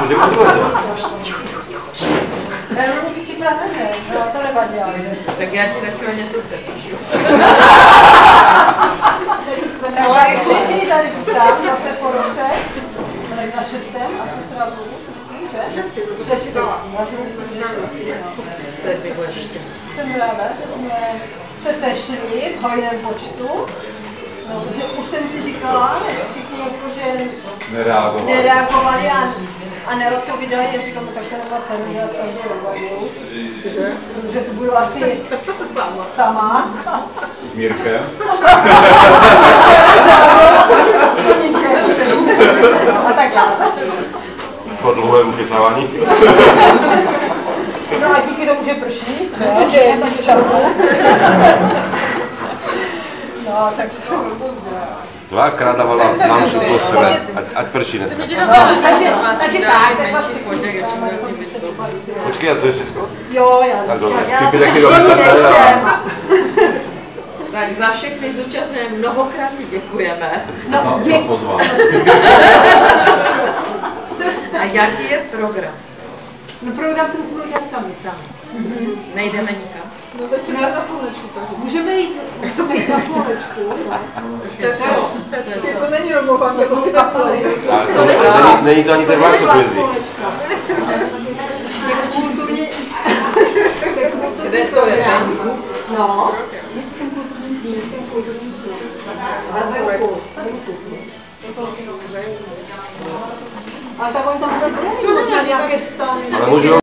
může podvodit. Já jenom ti připravím, no to nevadí. Tak já ti taky něco sepíšu. No a ještě tady vítám, zase po roce, tady na 6. a to srazu, myslíš, že? 6. To je důležité. Jsem ráda, že jsme se sešli v hojném počtu. No, protože už jsem si říkala, že všichni jakože nereagovali a neodpovídali, já říkám, tak se nemá cenu dělat každý rozvaru. Že tu budu asi sama. S Mírkem. A tak dále. Po dlouhém uchycávání. No a díky tomu, že prší, že je to času. No, tak to bylo. Dvakrát dávala nám všetko z tebe, ať prší dneska. Takže tak, tak vás Počkej, a to je všechno? Jo, já. Tak dobře, přípětek do výsledné. Tak za všechny zúčastněné mnohokrát ti děkujeme. No, za pozvání. A jaký je program? No program si musíme udělat sami. Nejdeme nikam. No, na slunečku. Můžeme jít na slunečku. To není romované, to si napali. Není to ani ten vlak, co tu jezdí. Kulturně. Kde to je? No. Ale tak oni tam budou nějaké stany.